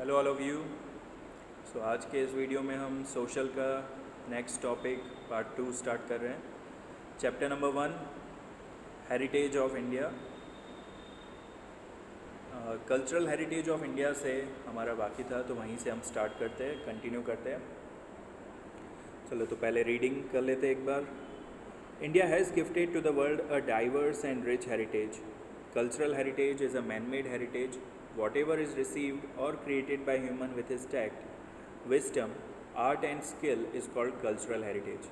Hello all of you. So आज के इस वीडियो में हम सोशल का नेक्स्ट टॉपिक पार्ट 2 स्टार्ट कर रहे हैं। Chapter number 1 heritage of India. Cultural heritage of India से हमारा बाकी था, तो वहीं से हम स्टार्ट करते हैं, कंटिन्यू करते हैं। चलो तो पहले रीडिंग कर लेते हैं एक बार। India has gifted to the world a diverse and rich heritage. Cultural heritage is a man-made heritage. Whatever is received or created by human with his tact, wisdom, art and skill is called cultural heritage.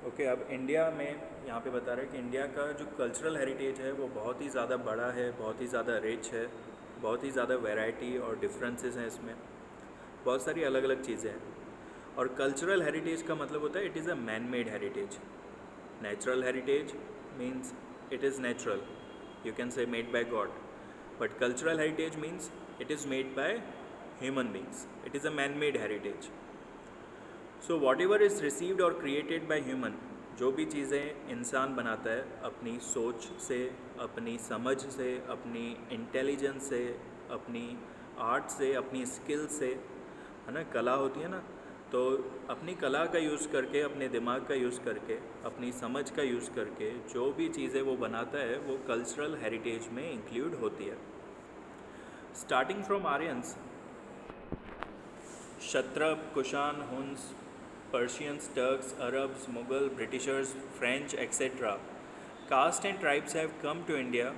Okay अब India में यहाँ पे बता रहे हैं कि India का जो कल्चरल हेरिटेज है वो बहुत ही ज़्यादा बड़ा है, बहुत ही ज़्यादा रिच है, बहुत ही ज़्यादा वैरायटी और डिफरेंसेस हैं इसमें, बहुत सारी अलग अलग चीज़ें हैं। और कल्चरल हेरिटेज का मतलब होता है it is a man made heritage. Natural heritage means it is natural, you can say made by God, but cultural heritage means it is made by human beings, it is a man-made heritage. So whatever is received or created by human, जो भी चीज़ें इंसान बनाता है अपनी सोच से, अपनी समझ से, अपनी इंटेलिजेंस से, अपनी आर्ट से, अपनी स्किल से, है ना, कला होती है ना, तो अपनी कला का यूज़ करके, अपने दिमाग का यूज़ करके, अपनी समझ का यूज़ करके जो भी चीज़ें वो बनाता है वो कल्चरल हेरिटेज में इंक्लूड होती है। Starting from Aryans, Kshatrapa, Kushan, Huns, Persians, Turks, Arabs, Mughal, Britishers, French, etcetera, caste and tribes have come to India.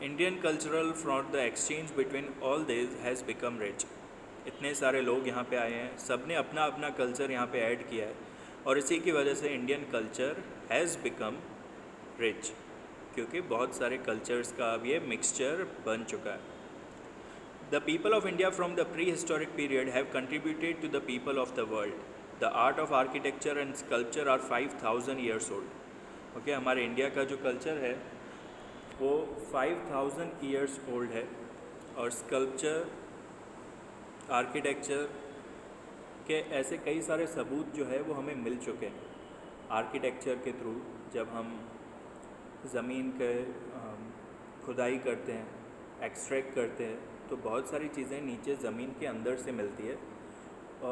Indian cultural from the exchange between all these has become rich. इतने सारे लोग यहाँ पे आए हैं, सब ने अपना अपना कल्चर यहाँ पे ऐड किया है और इसी की वजह से Indian culture has become rich, क्योंकि बहुत सारे कल्चर्स का अब ये मिक्सचर बन चुका है। The people of India from the prehistoric period have contributed to the people of the world. The art of architecture and sculpture are 5,000 years old. Okay हमारे इंडिया का जो कल्चर है वो 5,000 ईयर्स ओल्ड है और स्कल्पचर, आर्किटेक्चर के ऐसे कई सारे सबूत जो है वो हमें मिल चुके हैं। आर्किटेक्चर के थ्रू जब हम ज़मीन के खुदाई करते हैं, एक्सट्रैक्ट करते हैं, तो बहुत सारी चीज़ें नीचे ज़मीन के अंदर से मिलती है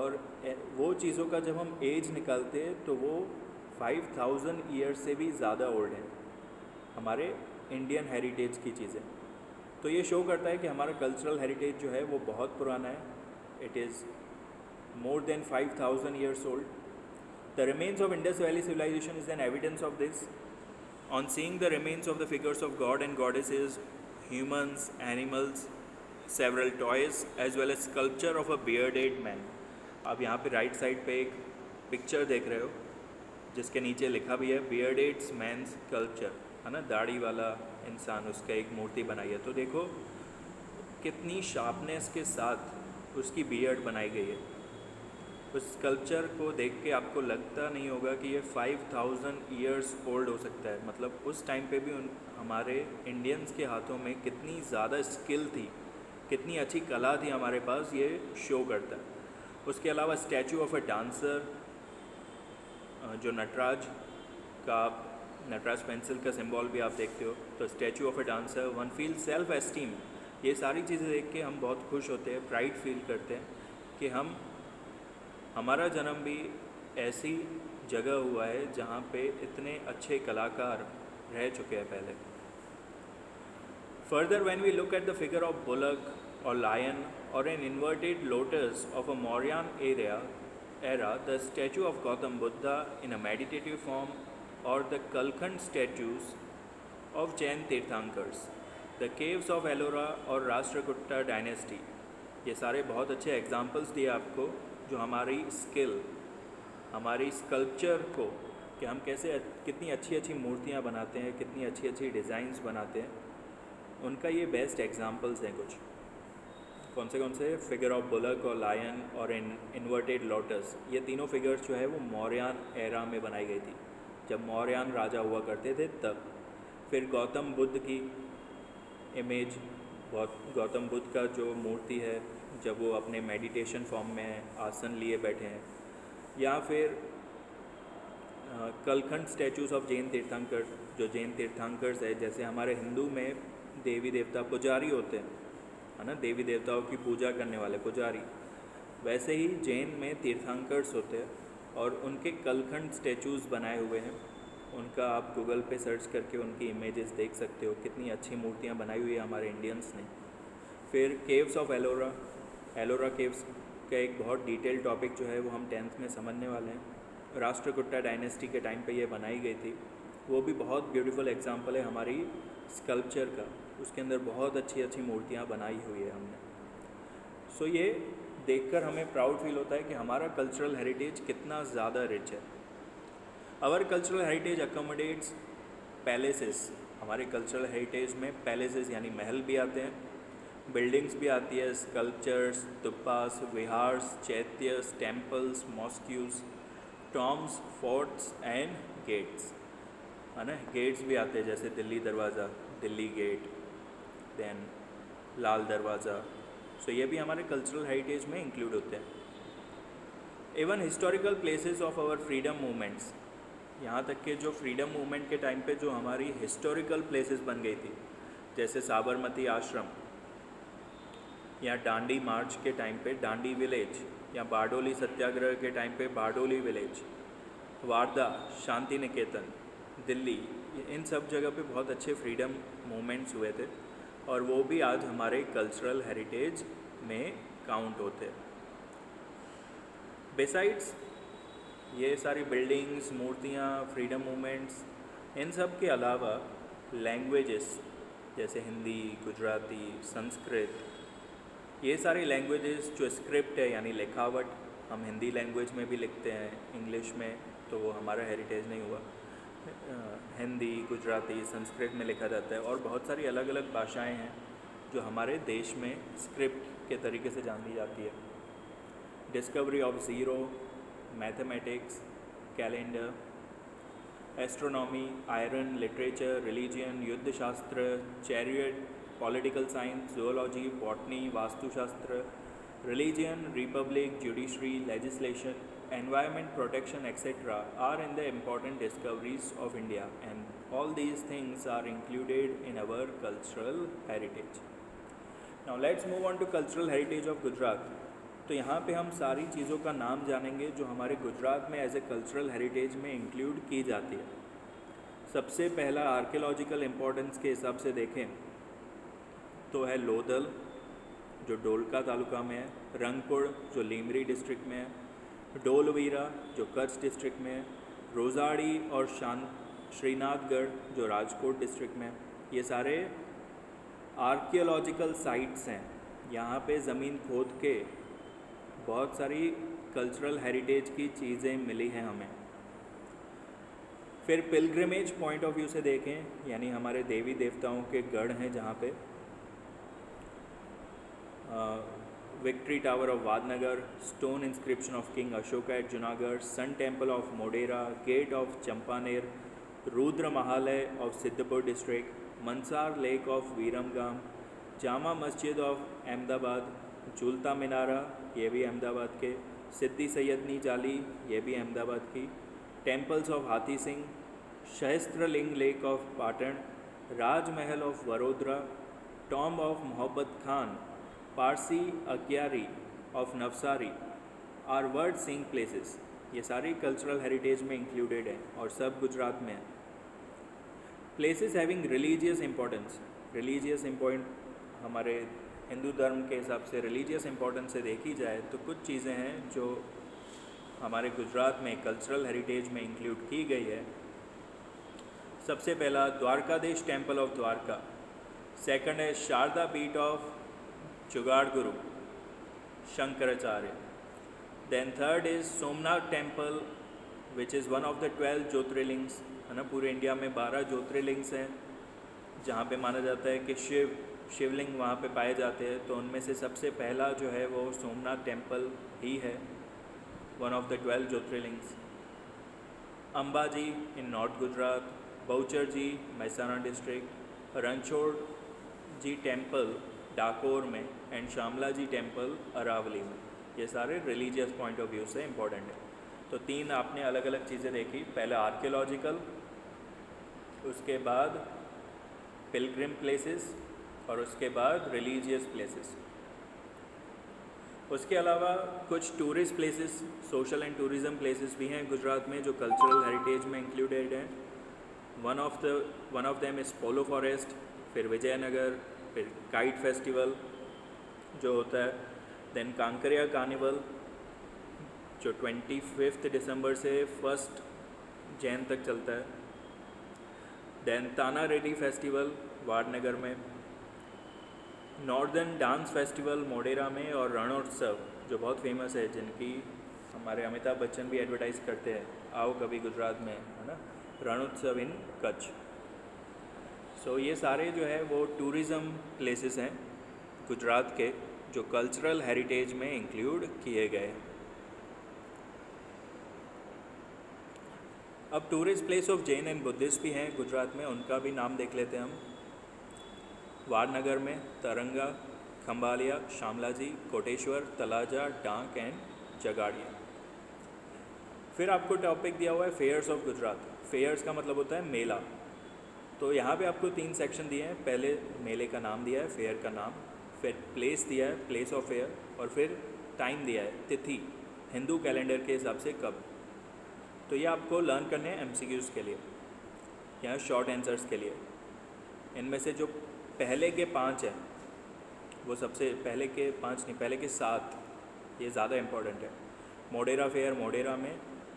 और वो चीज़ों का जब हम एज निकालते हैं तो वो 5,000 ईयर से भी ज़्यादा ओल्ड है, हमारे इंडियन हेरिटेज की चीज़ें। तो ये शो करता है कि हमारा कल्चरल हेरिटेज जो है वो बहुत पुराना है। It is more than 5,000 years old. The remains of Indus Valley civilization is an evidence of this. On seeing the remains of the figures of God and goddesses, humans, animals, several toys, as well as sculpture of a bearded man. आप यहाँ पे right side पे एक picture देख रहे हो जिसके नीचे लिखा भी है bearded man sculpture, है ना, दाढ़ी वाला इंसान, उसका एक मूर्ति बनाई है। तो देखो कितनी शार्पनेस के साथ उसकी बियर्ड बनाई गई है। उस स्कल्पचर को देख के आपको लगता नहीं होगा कि ये 5,000 ईयर्स ओल्ड हो सकता है। मतलब उस टाइम पे भी हमारे इंडियंस के हाथों में कितनी ज़्यादा स्किल थी, कितनी अच्छी कला थी हमारे पास, ये शो करता है। उसके अलावा स्टैचू ऑफ अ डांसर, जो नटराज का, नटराज पेंसिल का सिंबल भी आप देखते हो, तो statue of a dancer, one feel self esteem. ये सारी चीज़ें देख के हम बहुत खुश होते हैं, प्राइड फील करते हैं कि हमारा जन्म भी ऐसी जगह हुआ है जहाँ पे इतने अच्छे कलाकार रह चुके हैं पहले। Further when we look at the figure of bullock और लायन और an inverted lotus of a Mauryan era, the statue of Gautam Buddha in a meditative form, or the Kalkhand statues of Jain Tirthankars, the caves of Ellora और Rashtrakuta dynasty, ये सारे बहुत अच्छे examples दिए आपको जो हमारी स्किल, हमारी स्कल्पचर को, कि हम कैसे कितनी अच्छी अच्छी मूर्तियाँ बनाते हैं, कितनी अच्छी अच्छी डिज़ाइंस बनाते हैं, उनका ये बेस्ट एग्जाम्पल्स हैं कुछ। कौन से फिगर ऑफ बुलक और लायन और इन्वर्टेड लोटस, ये तीनों फिगर्स जो है वो मौर्यन एरा में बनाई गई थी, जब मौर्यन राजा हुआ करते थे तब। फिर गौतम बुद्ध की इमेज, गौतम बुद्ध का जो मूर्ति है जब वो अपने मेडिटेशन फॉर्म में आसन लिए बैठे हैं, या फिर कलखंड स्टैचूज़ ऑफ जैन तीर्थंकर, जो जैन तीर्थंकर्स है, जैसे हमारे हिंदू में देवी देवता पुजारी होते हैं, है ना, देवी देवताओं की पूजा करने वाले पुजारी। वैसे ही जैन में तीर्थंकर्स होते हैं और उनके कलखंड स्टैचूज़ बनाए हुए हैं। उनका आप गूगल पे सर्च करके उनकी इमेजेस देख सकते हो, कितनी अच्छी मूर्तियाँ बनाई हुई है हमारे इंडियंस ने। फिर caves of Ellora, Ellora caves का एक बहुत डिटेल टॉपिक जो है वो हम 10th में समझने वाले हैं। राष्ट्रकूटा डायनेस्टी के टाइम पे ये बनाई गई थी। वो भी बहुत ब्यूटीफुल एग्जांपल है हमारी स्कल्पचर का। उसके अंदर बहुत अच्छी अच्छी मूर्तियाँ बनाई हुई है हमने। सो ये देखकर हमें प्राउड फील होता है कि हमारा कल्चरल हेरिटेज कितना ज़्यादा रिच है। Our cultural heritage accommodates palaces. हमारे कल्चरल हेरिटेज में पैलेसेस यानी महल भी आते हैं, बिल्डिंग्स भी आती है, sculptures, stupas, viharas, chaityas, temples, mosques, tombs, forts and gates, है ना। गेट्स भी आते हैं जैसे दिल्ली दरवाज़ा, दिल्ली गेट, देन लाल दरवाज़ा। सो ये भी हमारे कल्चरल हेरिटेज में इंक्लूड होते हैं। Even historical places of our freedom movements, यहाँ तक कि जो फ्रीडम मूवमेंट के टाइम पे जो हमारी हिस्टोरिकल प्लेसेस बन गई थी, जैसे साबरमती आश्रम, या दांडी मार्च के टाइम पे दांडी विलेज, या बारडोली सत्याग्रह के टाइम पे बारडोली विलेज, वारदा, शांति निकेतन, दिल्ली, इन सब जगह पे बहुत अच्छे फ्रीडम मूवमेंट्स हुए थे और वो भी आज हमारे कल्चरल हेरिटेज में काउंट होते हैं। बिसाइड्स ये सारी बिल्डिंग्स, मूर्तियाँ, फ्रीडम मूवमेंट्स, इन सब के अलावा लैंग्वेजेस जैसे हिंदी, गुजराती, संस्कृत, ये सारी लैंग्वेजेस जो स्क्रिप्ट है यानी लिखावट, हम हिंदी लैंग्वेज में भी लिखते हैं, इंग्लिश में तो वो हमारा हेरिटेज नहीं हुआ। हिंदी, गुजराती, संस्कृत में लिखा जाता है और बहुत सारी अलग अलग भाषाएं हैं जो हमारे देश में स्क्रिप्ट के तरीके से जानी जाती है। Discovery of zero, mathematics, calendar, astronomy, iron, literature, religion, yuddha shastra, chariot, political science, zoology, botany, vastushastra, religion, republic, judiciary, legislation, environment protection, etc. are in the important discoveries of India, and all these things are included in our cultural heritage. Now let's move on to cultural heritage of Gujarat. तो यहाँ पे हम सारी चीज़ों का नाम जानेंगे जो हमारे गुजरात में एज ए कल्चरल हेरिटेज में इंक्लूड की जाती है। सबसे पहला आर्कियोलॉजिकल इम्पोर्टेंस के हिसाब से देखें तो है लोथल जो डोलका तालुका में है, रंगपुर जो लीमरी डिस्ट्रिक्ट में है, डोलवीरा जो कच्छ डिस्ट्रिक्ट में है, रोजाड़ी और श्रीनाथगढ़ जो राजकोट डिस्ट्रिक्ट में है। ये सारे आर्कियोलॉजिकल साइट्स हैं। यहाँ पे ज़मीन खोद के बहुत सारी कल्चरल हेरिटेज की चीज़ें मिली हैं हमें। फिर पिलग्रिमेज पॉइंट ऑफ व्यू से देखें यानी हमारे देवी देवताओं के गढ़ हैं जहाँ पे victory tower of Vadnagar, stone inscription of king Ashoka at Junagadh, sun temple of Modhera, gate of Champaner, Rudra Mahalaya of Siddhpur district, Munsar lake of Viramgam, Jama Masjid of Ahmedabad, झूलता मीनारा ये भी अहमदाबाद के, सिद्दी सैयदनी जाली ये भी अहमदाबाद की, temples of Hathi Singh, Sahastralinga lake of Patan, Rajmahal of Vadodara, tomb of Mohabbat Khan, Parsi agiary of Navsari are worth seeing places. ये सारी कल्चरल हेरिटेज में इंक्लूडेड है और सब गुजरात में है। Places having religious importance, religious important हमारे हिंदू धर्म के हिसाब से रिलीजियस इंपॉर्टेंस से देखी जाए तो कुछ चीज़ें हैं जो हमारे गुजरात में कल्चरल हेरिटेज में इंक्लूड की गई है। सबसे पहला Dwarkadhish temple of Dwarka, second है Sharda Peeth of Jagad guru Shankaracharya, then third is Somnath temple which is one of the 12 jyotirlingas, है ना। पूरे इंडिया में 12 ज्योतिर्लिंग्स हैं जहाँ पे माना जाता है कि शिवलिंग वहाँ पे पाए जाते हैं। तो उनमें से सबसे पहला जो है वो सोमनाथ टेम्पल ही है, one of the 12 jyotirlingas. Ambaji in north Gujarat, Bahuchar ji Mehsana district, Ranchhod ji temple Dakor में एंड शामला जी टेम्पल अरावली में। ये सारे रिलीजियस पॉइंट ऑफ व्यू से इम्पोर्टेंट है। तो तीन आपने अलग अलग चीज़ें देखी, पहले आर्कियोलॉजिकल, उसके बाद पिलग्रिम प्लेसेस, और उसके बाद रिलीजियस प्लेसेस। उसके अलावा कुछ tourist places, social and tourism places भी हैं गुजरात में जो कल्चरल हेरिटेज में इंक्लूडेड हैं। One of them is polo forest, फिर विजयनगर, फिर काइट फेस्टिवल जो होता है, देन कांकरिया कार्निवल जो 25 दिसंबर से 1 जैन तक चलता है, देन ताना रेड्डी फेस्टिवल वाडनगर में, नॉर्दर्न डांस फेस्टिवल मोडेरा में, और रणोत्सव जो बहुत फेमस है, जिनकी हमारे अमिताभ बच्चन भी एडवर्टाइज़ करते हैं, आओ कभी गुजरात में, है ना, रणोत्सव इन कच्छ। सो ये सारे जो है वो टूरिज़म प्लेसेस हैं गुजरात के जो कल्चरल हेरिटेज में इंक्लूड किए गए। अब tourist place of Jain and Buddhist भी हैं गुजरात में, उनका भी नाम देख लेते हैं हम। वाडनगर में तरंगा, खंबालिया, शामलाजी, कोटेश्वर, तलाजा, डांग एंड जगाड़िया। फिर आपको टॉपिक दिया हुआ है फेयर्स ऑफ गुजरात। फेयर्स का मतलब होता है मेला। तो यहाँ पे आपको 3 सेक्शन दिए हैं। पहले मेले का नाम दिया है, फेयर का नाम, फिर प्लेस दिया है, प्लेस ऑफ फेयर, और फिर टाइम दिया है, तिथि, हिंदू कैलेंडर के हिसाब से कब। तो ये आपको लर्न करने हैं MCQs के लिए या शॉर्ट आंसर्स के लिए। इनमें से जो पहले के 5 हैं वो सबसे पहले के 5 नहीं, पहले के 7 ये ज़्यादा इम्पॉर्टेंट है। मोडेरा फेयर मोडेरा में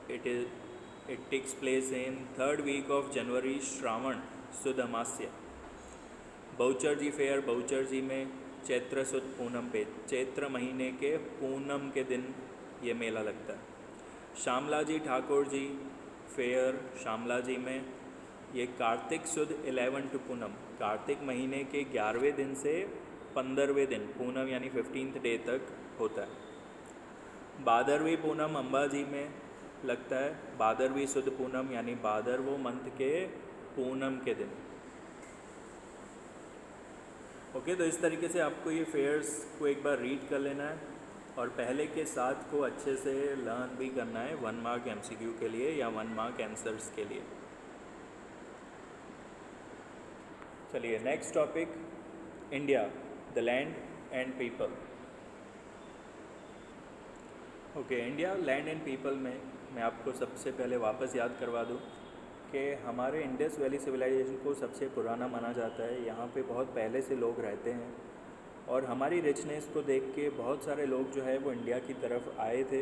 it takes place in 3rd week of January, श्रावण सुद अमास्य। बहुचर जी फेयर बहुचर जी में चैत्र सुद पूनम पे, चैत्र महीने के पूनम के दिन ये मेला लगता है। शामला जी ठाकुर जी फेयर शामला जी में ये कार्तिक सुद 11 टू पूनम, कार्तिक महीने के 11वें दिन से 15वें दिन, पूनम यानी 15th डे तक होता है। भादरवी पूनम अंबाजी में लगता है, भादरवी सुद पूनम यानी भादरवो मंथ के पूनम के दिन। ओके, तो इस तरीके से आपको ये फेयर्स को एक बार रीड कर लेना है और पहले के 7 को अच्छे से लर्न भी करना है 1 मार्क MCQ के लिए या 1 मार्क आंसर्स के लिए। चलिए next topic, India the land and people. Okay, India land and people में मैं आपको सबसे पहले वापस याद करवा दूं कि हमारे इंडस वैली सिविलाइजेशन को सबसे पुराना माना जाता है। यहाँ पे बहुत पहले से लोग रहते हैं और हमारी रिचनेस को देख के बहुत सारे लोग जो है वो इंडिया की तरफ आए थे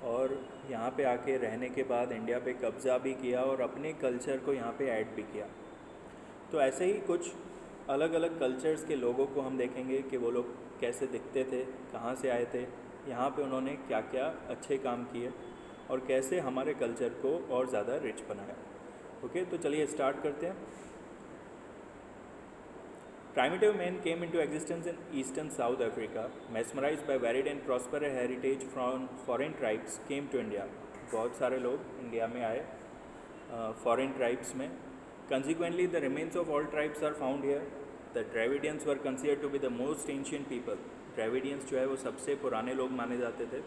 और यहाँ पे आके रहने के बाद इंडिया पे कब्ज़ा भी किया और अपने कल्चर को यहाँ पे ऐड भी किया। तो ऐसे ही कुछ अलग अलग कल्चर्स के लोगों को हम देखेंगे कि वो लोग कैसे दिखते थे, कहाँ से आए थे, यहाँ पे उन्होंने क्या क्या अच्छे काम किए और कैसे हमारे कल्चर को और ज़्यादा रिच बनाया। ओके, तो चलिए स्टार्ट करते हैं। Primitive men came into existence in eastern South Africa, mesmerized by varied and prosperous heritage from foreign tribes, came to India. बहुत सारे लोग इंडिया में आए foreign tribes में. Consequently, the remains of all tribes are found here. The Dravidians were considered to be the most ancient people. Dravidians जो है वो सबसे पुराने लोग माने जाते थे।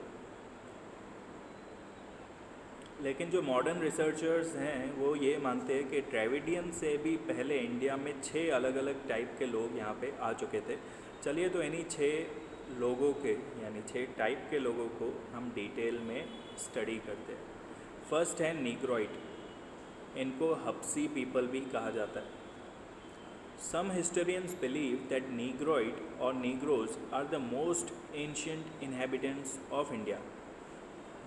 लेकिन जो मॉडर्न रिसर्चर्स हैं वो ये मानते हैं कि ड्रेविडियन से भी पहले इंडिया में 6 अलग अलग टाइप के लोग यहाँ पे आ चुके थे। चलिए तो इन्हीं 6 लोगों के यानी 6 टाइप के लोगों को हम डिटेल में स्टडी करते हैं। फर्स्ट है नीग्रोइड, इनको हप्सी पीपल भी कहा जाता है। Some historians believe that Negroid और Negroes are the most ancient inhabitants of India.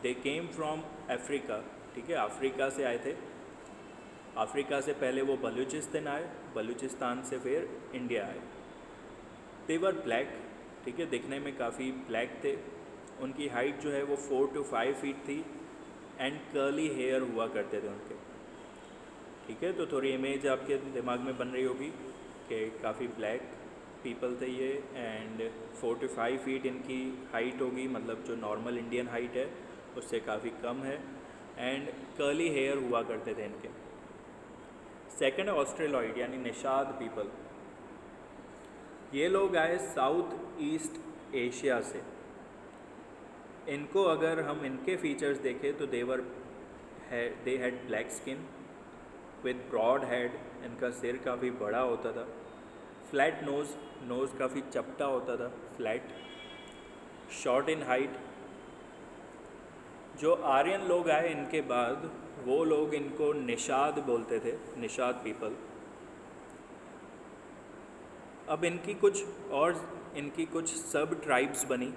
They came from Africa, ठीक है, अफ्रीका से आए थे। अफ्रीका से पहले वो बलूचिस्तान आए, बलूचिस्तान से फिर इंडिया आए। दे वर ब्लैक, ठीक है, दिखने में काफ़ी ब्लैक थे। उनकी हाइट जो है वो 4 to 5 फीट थी एंड कर्ली हेयर हुआ करते थे उनके, ठीक है। तो थोड़ी इमेज आपके दिमाग में बन रही होगी कि काफ़ी ब्लैक पीपल थे ये एंड 4 to 5 फीट इनकी हाइट होगी, मतलब जो नॉर्मल इंडियन हाइट है उससे काफ़ी कम है एंड कर्ली हेयर हुआ करते थे इनके। सेकंड है ऑस्ट्रेलॉइड यानी निषाद पीपल। ये लोग आए साउथ ईस्ट एशिया से। इनको अगर हम इनके फीचर्स देखें तो they had black skin with broad head, इनका सिर काफ़ी बड़ा होता था, फ्लैट नोज़ नोज़ काफ़ी चपटा होता था, फ्लैट, शॉर्ट इन हाइट। जो आर्यन लोग आए इनके बाद वो लोग इनको निषाद बोलते थे, निषाद पीपल। अब इनकी कुछ सब ट्राइब्स बनी,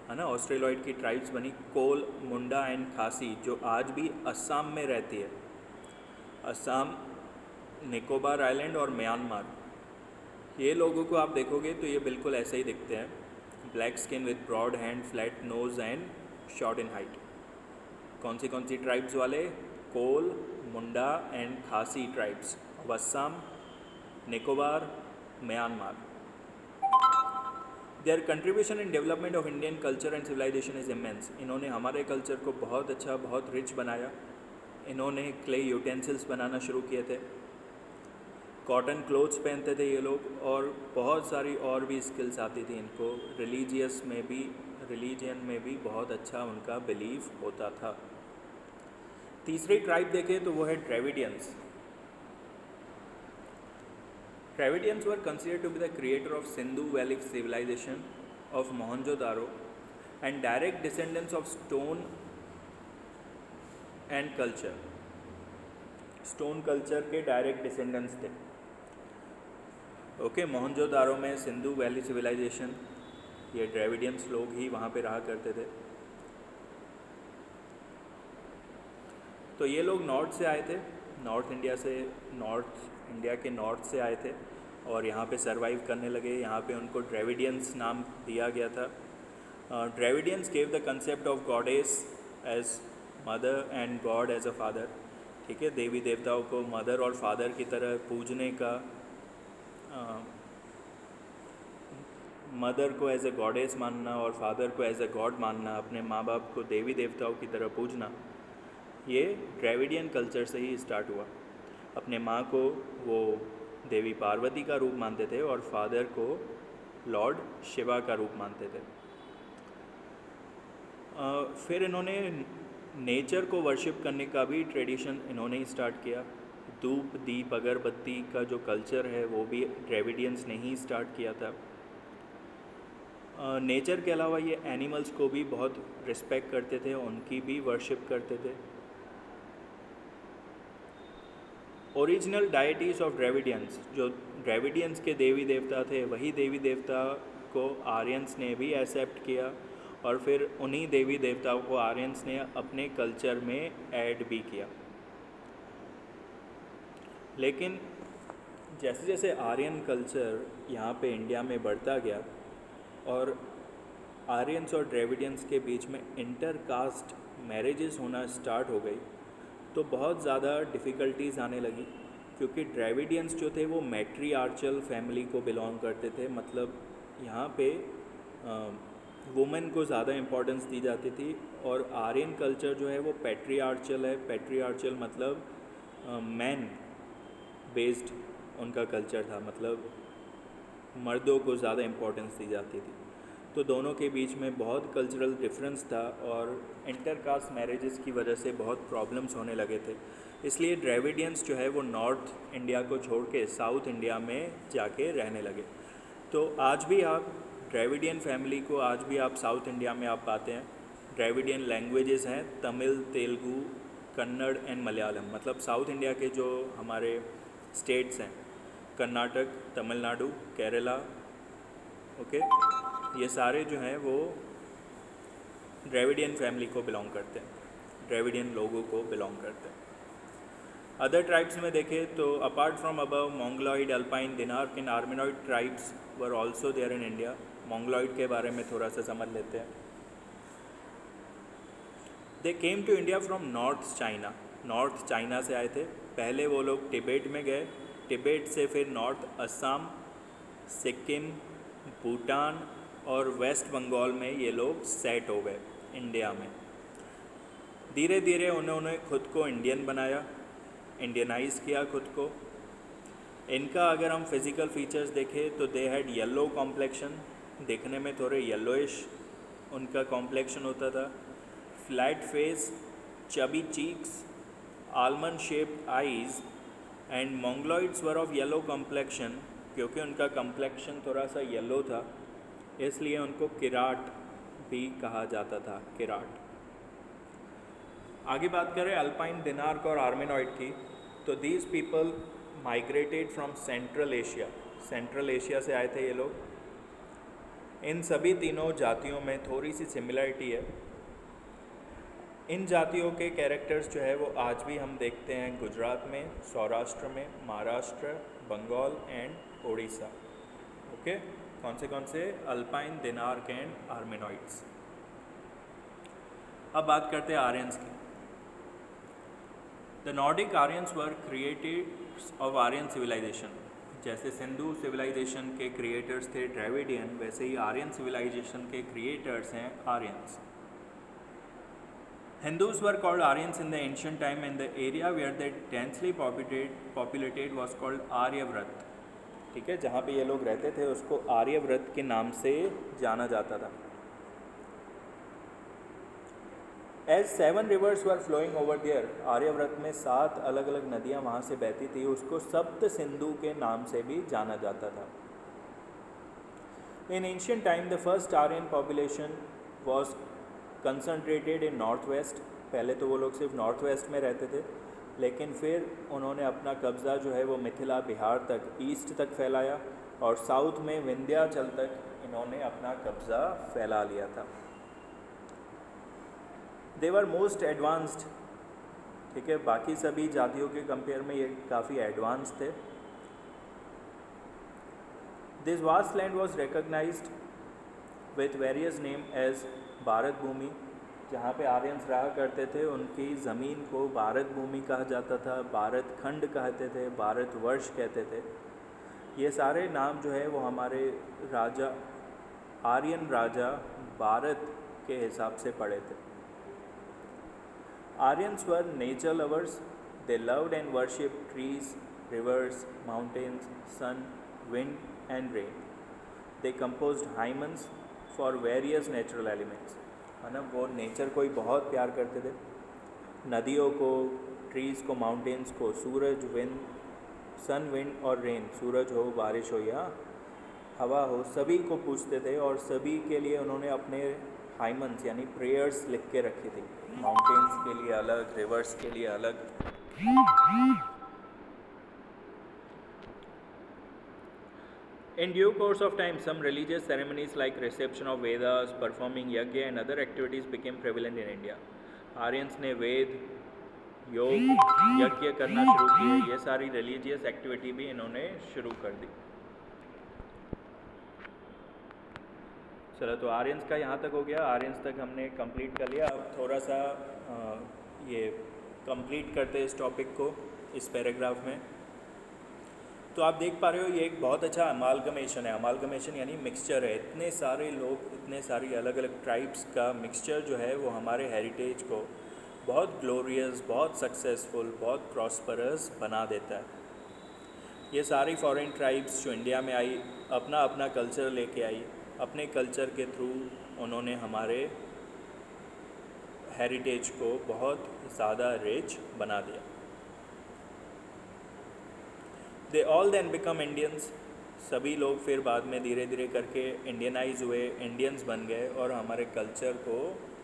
है ना, ऑस्ट्रेलॉइड की ट्राइब्स बनी, कोल, मुंडा एंड खासी, जो आज भी असम में रहती है। असम, निकोबार आइलैंड और म्यांमार। ये लोगों को आप देखोगे तो ये बिल्कुल ऐसे ही दिखते हैं, black skin with broad hand, flat nose and short in height. कौन सी ट्राइब्स वाले? Kol, Munda and Khasi tribes, Assam, Nicobar, Myanmar. Their contribution in development of Indian culture and civilization is immense. इन्होंने हमारे कल्चर को बहुत अच्छा, बहुत रिच बनाया। इन्होंने क्ले यूटेंसिल्स बनाना शुरू किए थे, कॉटन क्लोथ्स पहनते थे ये लोग, और बहुत सारी और भी स्किल्स आती थी इनको। रिलीजियन में भी बहुत अच्छा उनका बिलीफ होता था। तीसरी ट्राइब देखें तो वो है ड्रेविडियंस। Dravidians were considered to be the creator of Sindhu Valley civilization of Mohenjo-daro and direct descendants of stone and culture. Stone culture के डायरेक्ट डिसेंडेंट्स थे। ओके, मोहनजोदारो में सिंधु वैली सिविलाइजेशन, ये ड्रेविडियंस लोग ही वहाँ पे रहा करते थे। तो ये लोग नॉर्थ से आए थे, नॉर्थ इंडिया के नॉर्थ से आए थे और यहाँ पे सरवाइव करने लगे। यहाँ पे उनको ड्रेविडियंस नाम दिया गया था। Dravidians gave the concept of goddess as mother and god as a father. ठीक है, देवी देवताओं को मदर और फादर की तरह पूजने का, मदर को एज ए गॉडेस मानना और फादर को एज ए गॉड मानना, अपने माँ बाप को देवी देवताओं की तरह पूजना, ये ड्रेविडियन कल्चर से ही स्टार्ट हुआ। अपने माँ को वो देवी पार्वती का रूप मानते थे और फादर को लॉर्ड शिवा का रूप मानते थे। फिर इन्होंने नेचर को वर्शिप करने का भी ट्रेडिशन इन्होंने ही स्टार्ट किया। धूप, दीप, अगरबत्ती का जो कल्चर है वो भी ड्रेविडियंस ने ही स्टार्ट किया था। नेचर के अलावा ये एनिमल्स को भी बहुत रिस्पेक्ट करते थे, उनकी भी वर्शिप करते थे। ओरिजिनल डायटीज़ ऑफ ड्रेविडियंस, जो ड्रेविडियंस के देवी देवता थे वही देवी देवता को आर्यंस ने भी एक्सेप्ट किया और फिर उन्हीं देवी देवताओं को आर्यंस ने अपने कल्चर में ऐड भी किया। लेकिन जैसे जैसे आर्यन कल्चर यहाँ पे इंडिया में बढ़ता गया और आर्यंस और ड्रेविडियंस के बीच में इंटरकास्ट मैरिजेस होना स्टार्ट हो गई, तो बहुत ज़्यादा डिफ़िकल्टीज़ आने लगी, क्योंकि ड्रेविडियंस जो थे वो मैट्रीआर्चल फैमिली को बिलोंग करते थे। मतलब यहाँ पे वुमेन को ज़्यादा इम्पोर्टेंस दी जाती थी, और आर्यन कल्चर जो है वो पैट्रीआर्चल है। पैट्रीआर्चल मतलब मैन बेस्ड उनका कल्चर था, मतलब मर्दों को ज़्यादा इम्पोर्टेंस दी जाती थी। तो दोनों के बीच में बहुत कल्चरल डिफरेंस था और इंटरकास्ट मैरिजेस की वजह से बहुत प्रॉब्लम्स होने लगे थे। इसलिए ड्रेविडियंस जो है वो नॉर्थ इंडिया को छोड़ के साउथ इंडिया में जाके रहने लगे। तो आज भी आप ड्रेविडियन फैमिली को आज भी आप साउथ इंडिया में आप पाते हैं। ड्रेविडियन लैंग्वेजेस हैं तमिल, तेलुगु, कन्नड़ एंड मलयालम। मतलब साउथ इंडिया के जो हमारे स्टेट्स हैं, कर्नाटक, तमिलनाडु, केरला, ओके, ये सारे जो हैं वो ड्रेविडियन फैमिली को बिलोंग करते हैं, ड्रेविडियन लोगों को बिलोंग करते हैं। अदर ट्राइब्स में देखें तो apart from above, Mongoloid, Alpine, Dinaric and Armenoid tribes were also there in India. Mongoloid के बारे में थोड़ा सा समझ लेते हैं। They came to India from north China. North China से आए थे। पहले वो लोग तिब्बत में गए, तिब्बत से फिर नॉर्थ असम, सिक्किम, भूटान और वेस्ट बंगाल में ये लोग सेट हो गए इंडिया में। धीरे धीरे उन्होंने खुद को इंडियन बनाया, इंडियनाइज किया खुद को। इनका अगर हम फिज़िकल फीचर्स देखें तो दे हैड येलो कॉम्प्लेक्शन, देखने में थोड़े येलोइश उनका कॉम्प्लेक्शन होता था। Flat face, chubby cheeks, almond shaped eyes and Mongoloids were of yellow complexion क्योंकि उनका कम्प्लेक्शन थोड़ा सा येलो था, इसलिए उनको किराट भी कहा जाता था, किराट। आगे बात करें अल्पाइन दिनार्क और आर्मेनॉइड की, तो these people migrated from central Asia, central Asia से आए थे ये लोग। इन सभी तीनों जातियों में थोड़ी सी सिमिलरिटी है। इन जातियों के कैरेक्टर्स जो है वो आज भी हम देखते हैं गुजरात में, सौराष्ट्र में, महाराष्ट्र, बंगाल एंड उड़ीसा। ओके, कौन से? Alpine, Dinaric and Armenoids. अब बात करते हैं आर्यंस की। The Nordic Aryans were creators of Aryan civilization. जैसे सिंधु सिविलाइजेशन के क्रिएटर्स थे ड्रेविडियन, वैसे ही आर्यन सिविलाइजेशन के क्रिएटर्स हैं Aryans. Hindus were called Aryans in the ancient time, and the area where they densely populated was called Aryavrat. ठीक है, जहाँ पे ये लोग रहते थे उसको आर्यव्रत के नाम से जाना जाता था। As 7 rivers were flowing over there, Aryavrat में 7 अलग अलग नदियाँ वहाँ से बहती थी, उसको सप्त सिंधु के नाम से भी जाना जाता था। In ancient time, the first Aryan population was concentrated in north west. पहले तो वो लोग सिर्फ नॉर्थ वेस्ट में रहते थे, लेकिन फिर उन्होंने अपना कब्ज़ा जो है वो मिथिला, बिहार तक, ईस्ट तक फैलाया, और साउथ में विंध्याचल तक इन्होंने अपना कब्ज़ा फैला लिया था। दे वर मोस्ट एडवांस्ड। ठीक है, बाकी सभी जातियों के कंपेयर में ये काफ़ी एडवांस थे। This vast land was recognized with various name as Bharat bhumi. जहाँ पे आर्यंस रहा करते थे उनकी ज़मीन को भारत भूमि कहा जाता था, भारत खंड कहते थे, भारत वर्ष कहते थे। ये सारे नाम जो है वो हमारे राजा, आर्यन राजा भारत के हिसाब से पड़े थे। Aryans were nature lovers. They loved and worship trees, rivers, mountains, sun, wind and rain. They composed hymns for various natural elements. है ना, वो नेचर को ही बहुत प्यार करते थे, नदियों को, ट्रीज़ को, माउंटेन्स को, सूरज, विंड, सन, विंड और रेन, सूरज हो, बारिश हो या हवा हो, सभी को पूछते थे, और सभी के लिए उन्होंने अपने हाइमन्स यानी प्रेयर्स लिख के रखी थी। माउंटेन्स के लिए अलग, रिवर्स के लिए अलग। In due course of time, some religious ceremonies like reception of Vedas, performing yajna and other activities became prevalent in India. Aryans ने वेद, योग, यज्ञ करना शुरू किए। ये सारी रिलीजियस एक्टिविटी भी इन्होंने शुरू कर दी। चलो, तो आर्यंस का यहाँ तक हो गया। आर्यंस तक हमने कंप्लीट कर लिया। अब थोड़ा सा ये कंप्लीट करते हैं इस टॉपिक को इस पैराग्राफ में। तो आप देख पा रहे हो ये एक बहुत अच्छा अमालगमेशन है। अमालगमेशन यानी मिक्सचर है। इतने सारे लोग, इतने सारी अलग अलग ट्राइब्स का मिक्सचर जो है वो हमारे हेरिटेज को बहुत ग्लोरियस, बहुत सक्सेसफुल, बहुत प्रॉस्परस बना देता है। ये सारी फॉरेन ट्राइब्स जो इंडिया में आई, अपना अपना कल्चर लेके आई, अपने कल्चर के थ्रू उन्होंने हमारे हेरिटेज को बहुत ज़्यादा रिच बना दिया। They all then become Indians. सभी लोग फिर बाद में धीरे धीरे करके इंडियनाइज हुए, इंडियंस बन गए और हमारे कल्चर को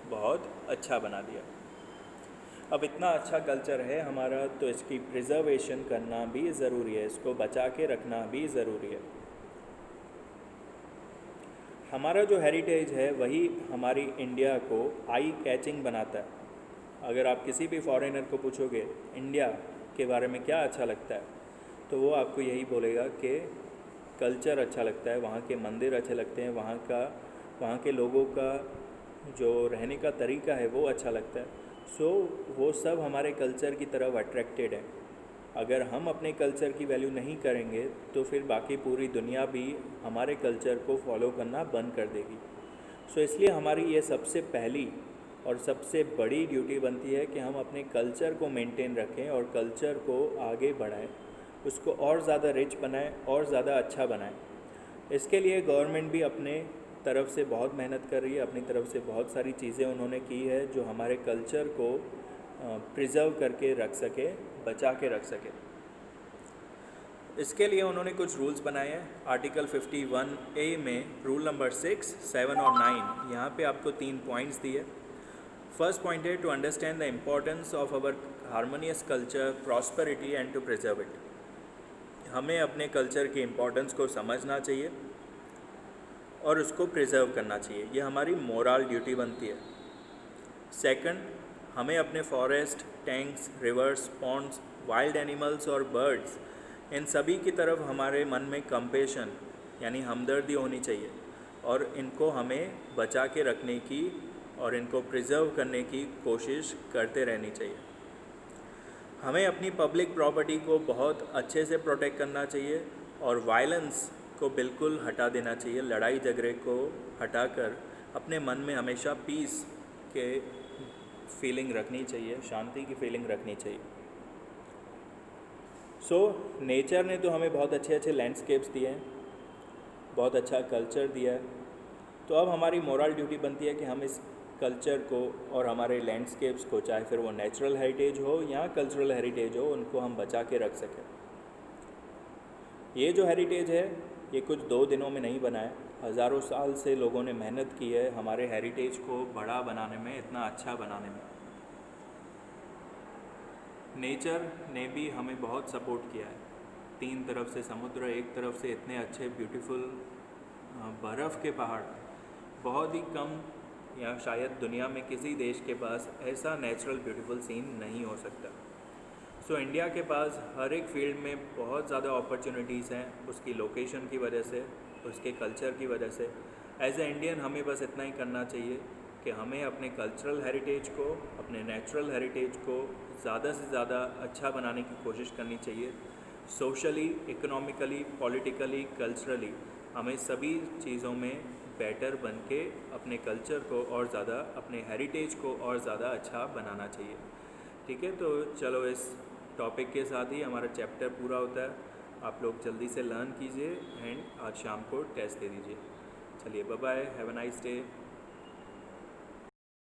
बहुत अच्छा बना दिया। अब इतना अच्छा कल्चर है हमारा, तो इसकी प्रिजर्वेशन करना भी ज़रूरी है, इसको बचा के रखना भी ज़रूरी है। हमारा जो हेरिटेज है वही हमारी इंडिया को आई कैचिंग बनाता है। अगर आप किसी भी फॉरेनर को पूछोगे इंडिया के बारे में क्या अच्छा लगता है, तो वो आपको यही बोलेगा कि कल्चर अच्छा लगता है, वहाँ के मंदिर अच्छे लगते हैं, वहाँ के लोगों का जो रहने का तरीका है वो अच्छा लगता है। सो वो सब हमारे कल्चर की तरफ अट्रैक्टेड है। अगर हम अपने कल्चर की वैल्यू नहीं करेंगे तो फिर बाकी पूरी दुनिया भी हमारे कल्चर को फॉलो करना बंद कर देगी। सो इसलिए हमारी ये सबसे पहली और सबसे बड़ी ड्यूटी बनती है कि हम अपने कल्चर को मेंटेन रखें और कल्चर को आगे बढ़ाएं, उसको और ज़्यादा रिच बनाएं और ज़्यादा अच्छा बनाएं। इसके लिए गवर्नमेंट भी अपने तरफ से बहुत मेहनत कर रही है, अपनी तरफ से बहुत सारी चीज़ें उन्होंने की है जो हमारे कल्चर को प्रिजर्व करके रख सके, बचा के रख सके। इसके लिए उन्होंने कुछ रूल्स बनाए हैं। आर्टिकल 51A में रूल नंबर 6, 7 और 9, यहाँ पे आपको 3 पॉइंट्स दिए। फर्स्ट पॉइंट है to understand the importance of our harmonious culture, prosperity and to preserve it. हमें अपने कल्चर की इम्पोर्टेंस को समझना चाहिए और उसको प्रिजर्व करना चाहिए, ये हमारी मोरल ड्यूटी बनती है। सेकंड, हमें अपने forest, tanks, rivers, ponds, wild animals और बर्ड्स, इन सभी की तरफ हमारे मन में कंपेशन यानी हमदर्दी होनी चाहिए और इनको हमें बचा के रखने की और इनको प्रिजर्व करने की कोशिश करते रहनी चाहिए। हमें अपनी पब्लिक प्रॉपर्टी को बहुत अच्छे से प्रोटेक्ट करना चाहिए और वायलेंस को बिल्कुल हटा देना चाहिए। लड़ाई झगड़े को हटाकर अपने मन में हमेशा पीस के फीलिंग रखनी चाहिए, शांति की फीलिंग रखनी चाहिए। नेचर ने तो हमें बहुत अच्छे अच्छे लैंडस्केप्स दिए हैं, बहुत अच्छा कल्चर दिया है, तो अब हमारी मोरल ड्यूटी बनती है कि हम इस कल्चर को और हमारे लैंडस्केप्स को, चाहे फिर वो नेचुरल हेरिटेज हो या कल्चरल हेरिटेज हो, उनको हम बचा के रख सकें। ये जो हेरिटेज है ये कुछ 2 दिनों में नहीं बना है, हज़ारों साल से लोगों ने मेहनत की है हमारे हेरिटेज को बड़ा बनाने में, इतना अच्छा बनाने में। नेचर ने भी हमें बहुत सपोर्ट किया है। 3 तरफ से समुद्र, एक तरफ से इतने अच्छे ब्यूटीफुल बर्फ़ के पहाड़, बहुत ही कम या शायद दुनिया में किसी देश के पास ऐसा नेचुरल ब्यूटीफुल सीन नहीं हो सकता। इंडिया के पास हर एक फील्ड में बहुत ज़्यादा अपॉर्चुनिटीज़ हैं, उसकी लोकेशन की वजह से, उसके कल्चर की वजह से। एज ए इंडियन हमें बस इतना ही करना चाहिए कि हमें अपने कल्चरल हेरिटेज को, अपने नेचुरल हेरिटेज को ज़्यादा से ज़्यादा अच्छा बनाने की कोशिश करनी चाहिए। सोशली, इकोनॉमिकली, पॉलिटिकली, कल्चरली हमें सभी चीज़ों में बेटर बन के अपने कल्चर को और ज़्यादा, अपने हेरिटेज को और ज़्यादा अच्छा बनाना चाहिए। ठीक है, तो चलो इस टॉपिक के साथ ही हमारा चैप्टर पूरा होता है। आप लोग जल्दी से लर्न कीजिए एंड आज शाम को टेस्ट दे दीजिए। चलिए, bye bye, have a nice day.